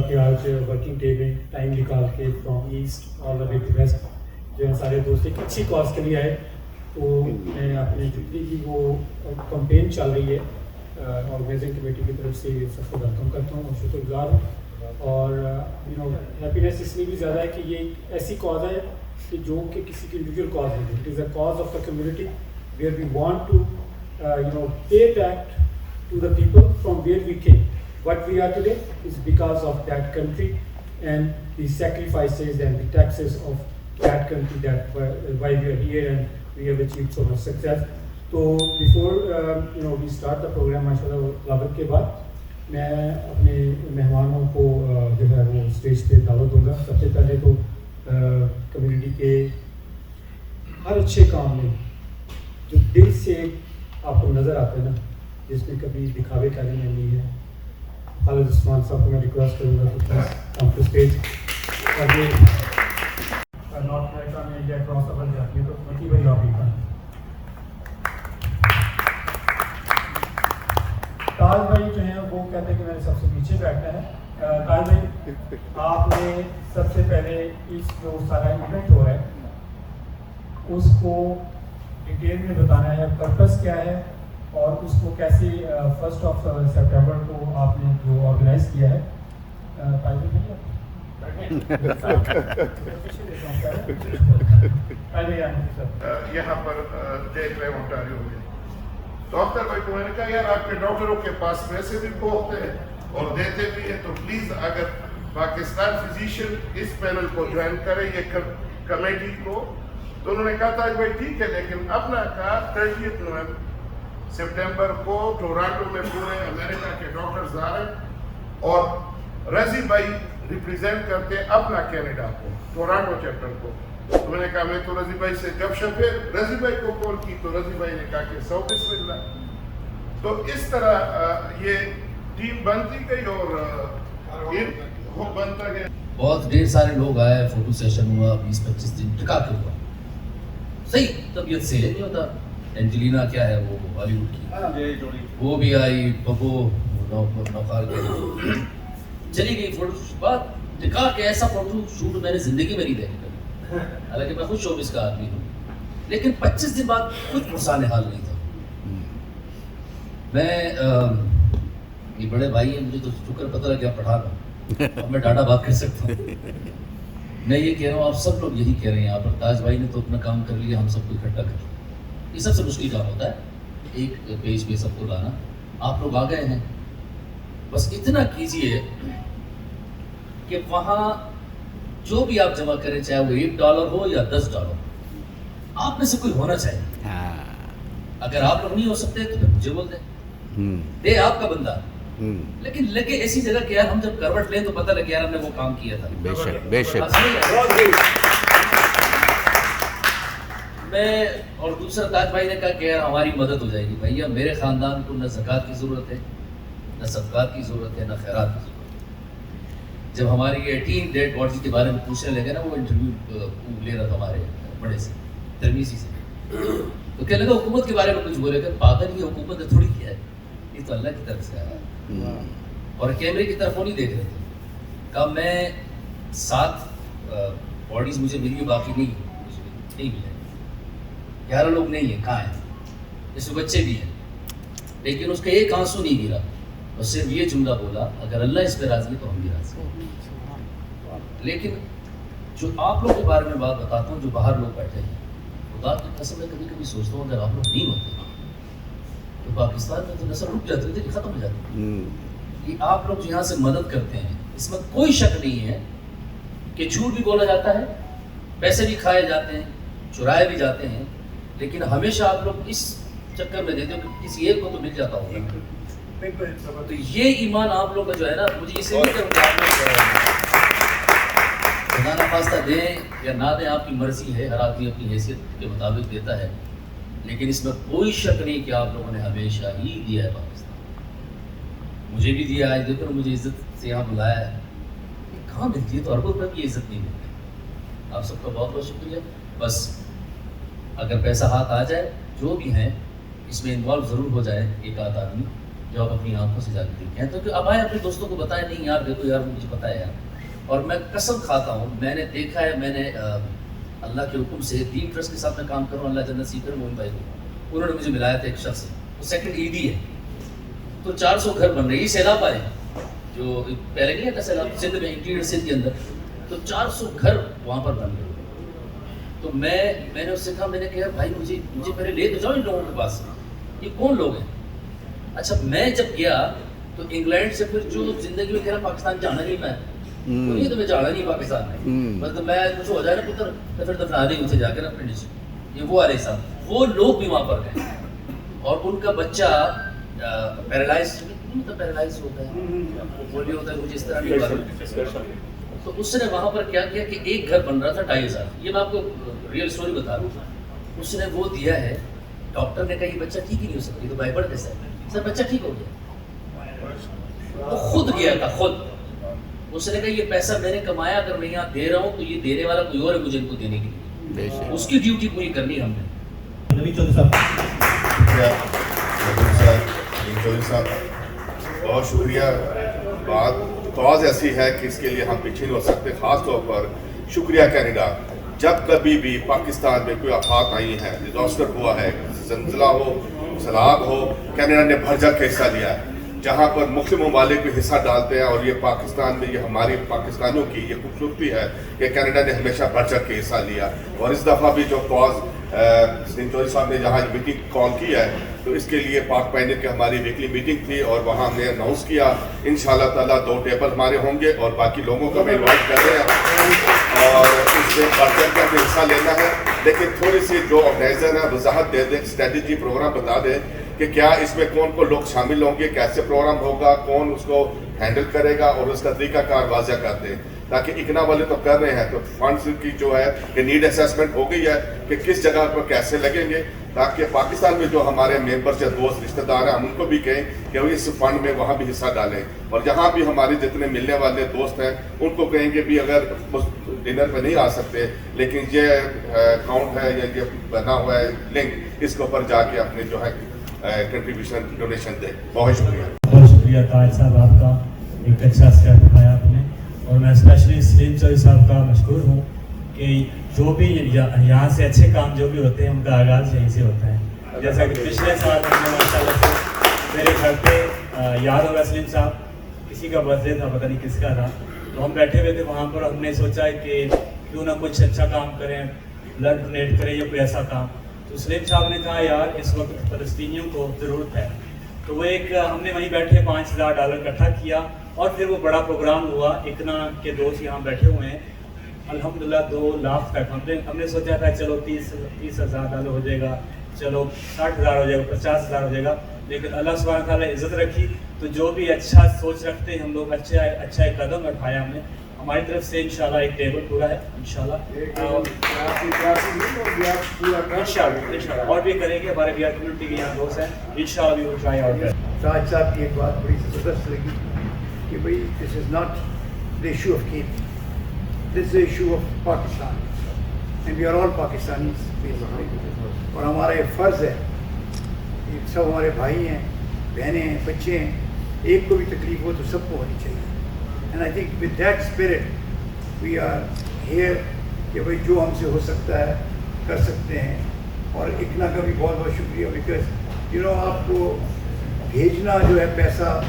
کہ آج working day میں ٹائم نکال کے from east all the way to west جو ہے سارے دوست ایک اچھی کاز کے لیے آئے. تو میں اپنے جتنی بھی وہ کمپین چل رہی ہے آرگنائزنگ کمیٹی کی طرف سے سب کو ویلکم کرتا ہوں اور شکر گزار ہوں. اور ہیپینیس اس لیے بھی زیادہ ہے کہ یہ ایک ایسی کاز ہے کہ جو کہ کسی کی انڈیویجول کاز نہیں ہے. It is a cause of the community where we want to pay back to the people from where we came. What we are today is because of that country and the sacrifices and the taxes of that country, that why we are here and we have achieved so much success. So before we start the program, mashallah labak ke baad میں اپنے مہمانوں کو جو ہے وہ stage پہ دعوت دوں گا. سب سے پہلے تو کمیونٹی کے ہر اچھے کام میں جو دل سے آپ کو نظر آتے ہیں نا, جس میں کبھی دکھاوے کا نہیں ہے, خالد عثمان صاحب کو میں ریکویسٹ کروں گا کہ پلیز کم ٹو اسٹیج. اور یہ نارتھ امریکہ میں یا کراس اوور جاتی ہے تو مکی بھائی آپ ہی کا. تاج بھائی جو ہیں وہ کہتے ہیں کہ میرے سب سے پیچھے بیٹھنا ہے. تاج بھائی آپ نے سب سے پہلے اس جو سارا ایونٹ ہو رہا ہے اس کو ڈیٹیل میں بتانا ہے, پرپس کیا ہے اور اس کو کیسے 1 سپٹمبر کو آپ نے جو آرگنائز کیا ہے. یہاں پر دیکھ رہے اونٹاریو میں ڈاکٹر بھائی کو میں نے کہا یار آپ کے ڈاکٹروں کے پاس پیسے بھی بہت ہیں اور دیتے بھی ہیں, تو پلیز اگر پاکستان فزیشین اس پینل کو جوائن کرے یہ کمیٹی کو. تو انہوں نے کہا تھا بھائی ٹھیک ہے, لیکن اپنا کہا 30 سپٹمبر کو ٹورانٹو میں پورے امریکہ کے ڈاکٹرز آ رہے ہیں اور رضی بھائی ریپریزنٹ کرتے اپنا کینیڈا کو, ٹورانٹو چیپٹر کو. تو میں نے کہا میں تو رضی بھائی سے گپ شپ, پھر رضی بھائی کو کال کی تو رضی بھائی نے کہا کہ 100 بسم اللہ. تو اس طرح یہ ٹیم بنتی گئی اور وہ بنتا گیا. بہت ڈھیر سارے لوگ آئے, فوٹو سیشن ہوا 20-25 دن ٹکا کے ہوا. صحیح طبیعت سے نہیں ہوتا. اینجلینا کیا ہے وہ بالی ووڈ کی, وہ بھی آئی, ببو نوکار کے چلی گئی. فوٹو بات دکھا کے ایسا فوٹو شوٹ میں نے زندگی میں نہیں دیکھا. حالانکہ میں خود شوبز کا آدمی ہوں, لیکن 25 دن بعد کچھ پرسان حال نہیں تھا. میں یہ بڑے بھائی ہیں, مجھے تو شکر پتہ لگ گیا پٹھان ہوں, اب میں ڈاٹا بات کر سکتا ہوں. میں یہ کہہ رہا ہوں, آپ سب لوگ یہی کہہ رہے ہیں یہاں پر. تاج بھائی نے تو اپنا کام کر لیا, ہم سب کو اکٹھا کر لیا. یہ سب سے مشکل کام ہوتا ہے, ایک پیج پہ سب کو لانا. آپ لوگ آ گئے ہیں, بس اتنا کیجئے کہ وہاں جو بھی آپ جمع کریں, چاہے وہ $1 ہو یا $10, آپ میں سے کوئی ہونا چاہیے. اگر آپ لوگ نہیں ہو سکتے تو پھر مجھے بول دیں, دے آپ کا بندہ. لیکن لگے ایسی جگہ کہ یار ہم جب کروٹ لیں تو پتہ لگے یار ہم نے وہ کام کیا تھا. بے شک بے شک. میں اور دوسرا تاج بھائی نے کہا کہ یار ہماری مدد ہو جائے گی. بھیا میرے خاندان کو نہ زکوٰۃ کی ضرورت ہے, نہ صدقات کی ضرورت ہے, نہ خیرات کی ضرورت ہے. جب ہماری 18 ڈیڈ باڈی کے بارے میں پوچھنے لگے نا, وہ انٹرویو لے رہا تھا ہمارے بڑے سے ترمیسی سے, تو کہنے لگا حکومت کے بارے میں کچھ بولے کہ پاگل یہ حکومت نے تھوڑی کیا ہے, یہ تو اللہ کی طرف سے آیا ہے. اور کیمرے کی طرف وہ نہیں دیکھ رہے تھے. کہا میں 7 باڈیز مجھے ملی, باقی نہیں ملے. 11 لوگ نہیں ہیں, کہاں ہیں, اس میں بچے بھی ہیں. لیکن اس کا ایک آنسو نہیں گرا, اور صرف یہ جملہ بولا اگر اللہ اس پہ راضی ہے تو ہم بھی راضی ہیں. لیکن جو آپ لوگ کے بارے میں بات بتاتا ہوں, جو باہر لوگ بیٹھے ہیں, خدا کی قسم میں کبھی کبھی سوچتا ہوں اگر آپ لوگ نہیں ہوتے تو پاکستان میں تو نسل رک جاتی تھی, ختم ہو جاتی. یہ آپ لوگ جو یہاں سے مدد کرتے ہیں, اس میں کوئی شک نہیں ہے کہ جھوٹ بھی بولا جاتا ہے, پیسے بھی کھائے جاتے ہیں, چرائے بھی جاتے ہیں, لیکن ہمیشہ آپ لوگ اس چکر میں دیتے ہو کہ کسی ایک کو تو مل جاتا ہوگا. تو یہ ایمان آپ لوگ کا جو ہے نا, مجھے اسے بھی کروں کہ خدا نخواستہ دیں یا نہ دیں آپ کی مرضی ہے, ہر آدمی اپنی حیثیت کے مطابق دیتا ہے. لیکن اس میں کوئی شک نہیں کہ آپ لوگوں نے ہمیشہ ہی دیا ہے پاکستان. مجھے بھی دیا ہے, دیکھو مجھے عزت سے یہاں بلایا ہے, کہاں ملتی ہے, تو اربوں روپے کی عزت نہیں ملتی. آپ سب کا بہت بہت شکریہ. بس اگر پیسہ ہاتھ آ جائے, جو بھی ہیں اس میں انوالو ضرور ہو جائے ایک آدھ آدمی, جو آپ اپنی آنکھوں سے جا کے دیکھیں. تو کہ اب آئے اپنے دوستوں کو بتائیں نہیں یار دیکھو یار مجھے پتہ ہے یار. اور میں قسم کھاتا ہوں میں نے دیکھا ہے, میں نے اللہ کے حکم سے ڈریم ٹرسٹ کے ساتھ میں کام کروں, اللہ جنت نصیب کرے موہن بھائی کو, انہوں نے مجھے ملایا تھا ایک شخص سے, وہ سیکنڈ ایڈی ہے. تو 400 گھر بن رہے ہیں, یہ سیلاب آئے جو پہلے نہیں آتا سیلاب سندھ میں, انٹیریئر سندھ کے اندر, تو 400 گھر وہاں پر بن گئے. تو میں نے اس سے کہا, میں نے کہا بھائی مجھے پہلے لے تو جاؤ ان لوگوں کے پاس, یہ کون لوگ ہیں. اچھا میں جب گیا تو انگلینڈ سے پھر جو زندگی میں کہہ رہا پاکستان جانا نہیں, میں تو میں جانا نہیں پاکستان میں, مطلب میں کچھ ہو جائے نا پتر تو پھر دفنا دیں اسے جا کے نا اپنے نیچے. یہ وہ علیہ صاحب, وہ لوگ بھی وہاں پر گئے اور ان کا بچہ پیرالائز ہوتا ہے, پولیو ہوتا ہے, مجھے اس طرح نہیں. تو اس نے وہاں پر کیا کیا کہ ایک گھر بن رہا تھا 2,500, یہ میں آپ کو ریئل اسٹوری بتا رہا ہوں. اس نے وہ دیا ہے, ڈاکٹر نے کہا یہ بچہ ٹھیک ہی نہیں ہو سکتا, تو بھائی بڑھ کیسا ہے سر, بچہ ٹھیک ہو گیا. وہ خود گیا تھا خود. اس نے کہا یہ پیسہ میں نے کمایا, اگر میں یہاں دے رہا ہوں تو یہ دینے والا کوئی اور ہے مجھے ان کو دینے کی, اس کی ڈیوٹی پوری کرنی ہم نے. بہت شکریہ. بات کاز ایسی ہے کہ اس کے لیے ہم پیچھے نہیں ہو سکتے. خاص طور پر شکریہ کینیڈا. جب کبھی بھی پاکستان میں کوئی آفات آئی ہیں, ڈیزاسٹر ہوا ہے, زلزلہ ہو, سیلاب ہو, کینیڈا نے بھر چڑھ کے حصہ لیا ہے. جہاں پر مختلف ممالک بھی حصہ ڈالتے ہیں, اور یہ پاکستان میں یہ ہماری پاکستانیوں کی یہ خوبصورتی ہے کہ کینیڈا نے ہمیشہ بڑھ چڑھ کے حصہ لیا. اور اس دفعہ بھی جو کاز سلیم چودھری صاحب نے جہاں میٹنگ کال کی ہے, تو اس کے لیے پاک پینل کی ہماری ویکلی میٹنگ تھی, اور وہاں ہم نے اناؤنس کیا انشاءاللہ تعالیٰ 2 ٹیبل ہمارے ہوں گے, اور باقی لوگوں کو بھی انوائٹ کر رہے ہیں اور اس سے بڑھ چڑھ کر حصہ لینا ہے. لیکن تھوڑی سی جو آرگنائزر ہے وضاحت دے دیں, اسٹریٹجی پروگرام بتا دیں کہ کیا اس میں کون کو لوگ شامل ہوں گے, کیسے پروگرام ہوگا, کون اس کو ہینڈل کرے گا, اور اس کا طریقہ کار واضح کر دیں. تاکہ اکنا والے تو کر رہے ہیں, تو فنڈز کی جو ہے کہ نیڈ اسیسمنٹ ہو گئی ہے کہ کس جگہ پر کیسے لگیں گے, تاکہ پاکستان میں جو ہمارے ممبرز یا دوست رشتہ دار ہیں ہم ان کو بھی کہیں کہ وہ اس فنڈ میں وہاں بھی حصہ ڈالیں. اور جہاں بھی ہمارے جتنے ملنے والے دوست ہیں ان کو کہیں کہ بھی اگر ڈنر پہ نہیں آ سکتے, لیکن یہ اکاؤنٹ ہے یا یہ بنا ہوا ہے لنک, اس کے اوپر جا کے اپنے جو ہے کنٹریبیوشن ڈونیشن دیں. بہت شکریہ. بہت شکریہ طاہر صاحب, آپ کا ایک اچھا اسٹیپ اٹھایا آپ نے. اور میں اسپیشلی سلیم چودھری صاحب کا مشکور ہوں کہ جو بھی یہاں سے اچھے کام جو بھی ہوتے ہیں ان کا آغاز یہیں سے ہوتا ہے. جیسا کہ پچھلے سال ہم نے ماشاء اللہ سے میرے گھر پہ یاد ہوگا سلیم صاحب, کسی کا برتھ ڈے تھا, پتہ نہیں کس کا تھا, تو ہم بیٹھے ہوئے تھے وہاں پر. ہم نے سوچا کہ کیوں نہ کچھ اچھا کام کریں, بلڈ ڈونیٹ کریں یا کوئی ایسا کام. تو سلیم صاحب نے کہا یار اس وقت فلسطینیوں کو ضرورت ہے, تو وہ ایک ہم نے وہیں بیٹھے $5,000 اکٹھا کیا, اور پھر وہ بڑا پروگرام ہوا. اکنا کے دوست یہاں بیٹھے ہوئے ہیں, الحمدللہ 2 لاکھ تک. ہم نے سوچا تھا چلو $30,000 ہو جائے گا, چلو 60,000 ہو جائے گا, 50,000 ہو جائے گا, لیکن اللہ سبحانہ تعالیٰ عزت رکھی. تو جو بھی اچھا سوچ رکھتے ہیں ہم لوگ, اچھا ایک قدم اٹھایا ہم نے. ہماری طرف سے انشاءاللہ ایک ٹیبل پورا ہے انشاءاللہ, اور بھی کریں گے. ہمارے بیہار کمیونٹی کے یہاں دوست ہیں, انشاءاللہ بھی وہ ٹرائی آؤٹ ہے. شاہد صاحب کی ایک بات بڑی زبردست لگی کہ بھائی this is not the issue of KP, this is the issue of Pakistan, and we are all Pakistanis basically. اور ہمارا یہ فرض ہے, یہ سب ہمارے بھائی ہیں, بہنیں ہیں, بچے ہیں, ایک کو بھی تکلیف ہو تو سب کو ہونی چاہیے. And I think with that spirit we are here کہ بھائی جو ہم سے ہو سکتا ہے کر سکتے ہیں. اور اکنا کا بھی بہت بہت شکریہ, بیکاز یو نو آپ کو بھیجنا جو ہے پیسہ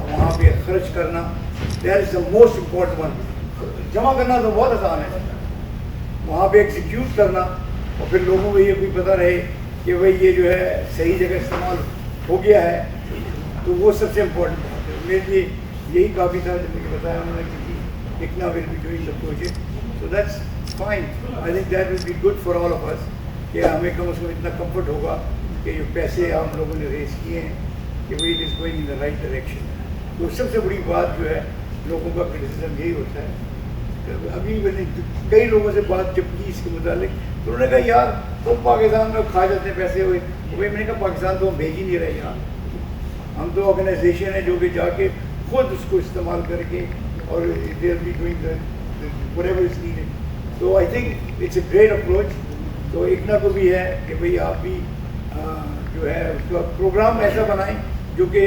وہاں پہ خرچ کرنا, that is the most important one. جمع کرنا تو بہت آسان ہے, وہاں پہ ایگزیکیوٹ کرنا اور پھر لوگوں کو یہ بھی پتہ رہے کہ بھائی یہ جو ہے صحیح جگہ استعمال ہو گیا ہے, تو وہ سب سے امپورٹنٹ بات ہے. میرے لیے یہی کافی تھا جب مجھے بتایا انہوں نے کہ اتنا will be doing the project, so that's fine. I think that will be good for all of us, کہ ہمیں کم از کم اتنا کمفرٹ ہوگا کہ جو پیسے آپ لوگوں نے ریز کیے ہیں کہ وہی it is going in the right direction. تو سب سے بڑی بات جو ہے لوگوں کا کرٹیسزم یہی ہوتا ہے. ابھی میں نے کئی لوگوں سے بات جب کی اس کے متعلق, تو انہوں نے کہا یار تم پاکستان میں کھا جاتے ہیں پیسے ہوئے. بھائی میں نے کہا پاکستان تو ہم بھیج ہی نہیں رہے یہاں, ہم تو آرگنائزیشن ہے جو کہ جا کے خود اس کو استعمال کر کے اور they are be doing whatever is needed. تو I think it's a great approach. تو اکنا کو بھی ہے کہ بھئی آپ بھی جو ہے اس کا پروگرام ایسا بنائیں جو کہ